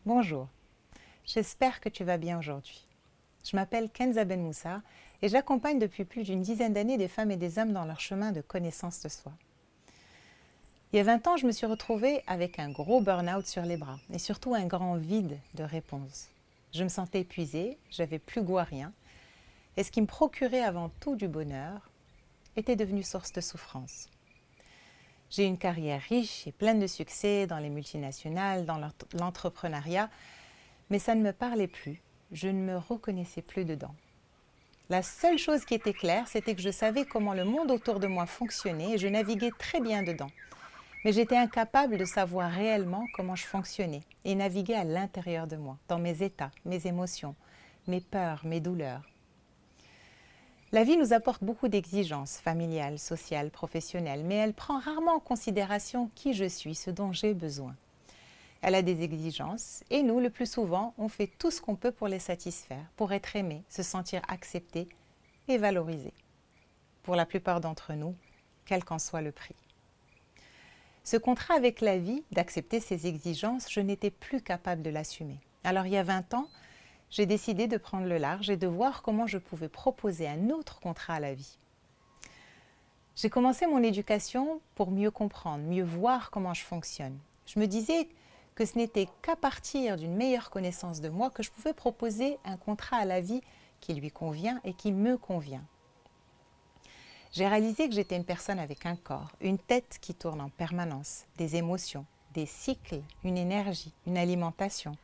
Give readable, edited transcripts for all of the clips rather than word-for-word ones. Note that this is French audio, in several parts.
Bonjour, j'espère que tu vas bien aujourd'hui. Je m'appelle Kenza Ben Moussa et j'accompagne depuis plus d'une dizaine d'années des femmes et des hommes dans leur chemin de connaissance de soi. Il y a 20 ans, je me suis retrouvée avec un gros burn-out sur les bras et surtout un grand vide de réponses. Je me sentais épuisée, j'avais plus goût à rien et ce qui me procurait avant tout du bonheur était devenu source de souffrance. J'ai une carrière riche et pleine de succès dans les multinationales, dans l'entrepreneuriat, mais ça ne me parlait plus, je ne me reconnaissais plus dedans. La seule chose qui était claire, c'était que je savais comment le monde autour de moi fonctionnait et je naviguais très bien dedans. Mais j'étais incapable de savoir réellement comment je fonctionnais et naviguer à l'intérieur de moi, dans mes états, mes émotions, mes peurs, mes douleurs. La vie nous apporte beaucoup d'exigences familiales, sociales, professionnelles, mais elle prend rarement en considération qui je suis, ce dont j'ai besoin. Elle a des exigences et nous, le plus souvent, on fait tout ce qu'on peut pour les satisfaire, pour être aimé, se sentir accepté et valorisé. Pour la plupart d'entre nous, quel qu'en soit le prix. Ce contrat avec la vie, d'accepter ses exigences, je n'étais plus capable de l'assumer. Alors il y a 20 ans, j'ai décidé de prendre le large et de voir comment je pouvais proposer un autre contrat à la vie. J'ai commencé mon éducation pour mieux comprendre, mieux voir comment je fonctionne. Je me disais que ce n'était qu'à partir d'une meilleure connaissance de moi que je pouvais proposer un contrat à la vie qui lui convient et qui me convient. J'ai réalisé que j'étais une personne avec un corps, une tête qui tourne en permanence, des émotions, des cycles, une énergie, une alimentation,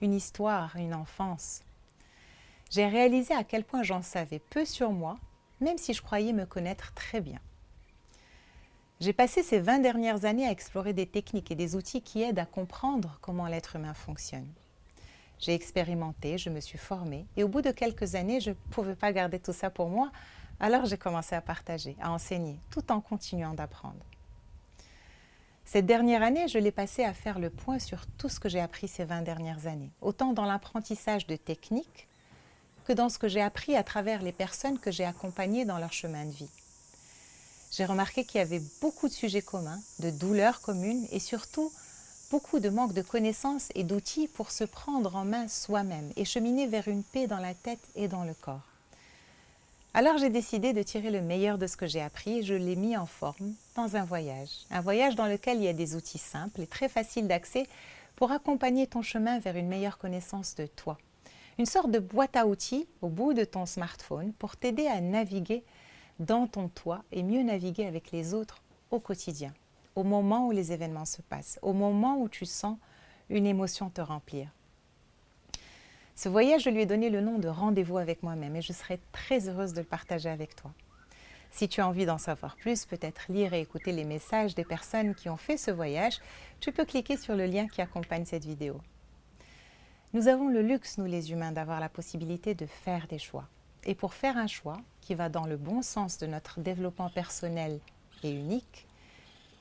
une histoire, une enfance. J'ai réalisé à quel point j'en savais peu sur moi, même si je croyais me connaître très bien. J'ai passé ces 20 dernières années à explorer des techniques et des outils qui aident à comprendre comment l'être humain fonctionne. J'ai expérimenté, je me suis formée et au bout de quelques années, je ne pouvais pas garder tout ça pour moi, alors j'ai commencé à partager, à enseigner, tout en continuant d'apprendre. Cette dernière année, je l'ai passée à faire le point sur tout ce que j'ai appris ces 20 dernières années, autant dans l'apprentissage de techniques que dans ce que j'ai appris à travers les personnes que j'ai accompagnées dans leur chemin de vie. J'ai remarqué qu'il y avait beaucoup de sujets communs, de douleurs communes et surtout beaucoup de manque de connaissances et d'outils pour se prendre en main soi-même et cheminer vers une paix dans la tête et dans le corps. Alors j'ai décidé de tirer le meilleur de ce que j'ai appris et je l'ai mis en forme dans un voyage dans lequel il y a des outils simples et très faciles d'accès pour accompagner ton chemin vers une meilleure connaissance de toi. Une sorte de boîte à outils au bout de ton smartphone pour t'aider à naviguer dans ton toi et mieux naviguer avec les autres au quotidien, au moment où les événements se passent, au moment où tu sens une émotion te remplir. Ce voyage, je lui ai donné le nom de rendez-vous avec moi-même et je serai très heureuse de le partager avec toi. Si tu as envie d'en savoir plus, peut-être lire et écouter les messages des personnes qui ont fait ce voyage, tu peux cliquer sur le lien qui accompagne cette vidéo. Nous avons le luxe, nous les humains, d'avoir la possibilité de faire des choix. Et pour faire un choix qui va dans le bon sens de notre développement personnel et unique,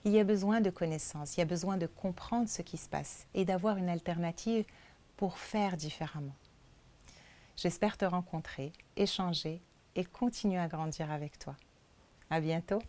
il y a besoin de connaissances, il y a besoin de comprendre ce qui se passe et d'avoir une alternative pour faire différemment. J'espère te rencontrer, échanger et continuer à grandir avec toi. À bientôt!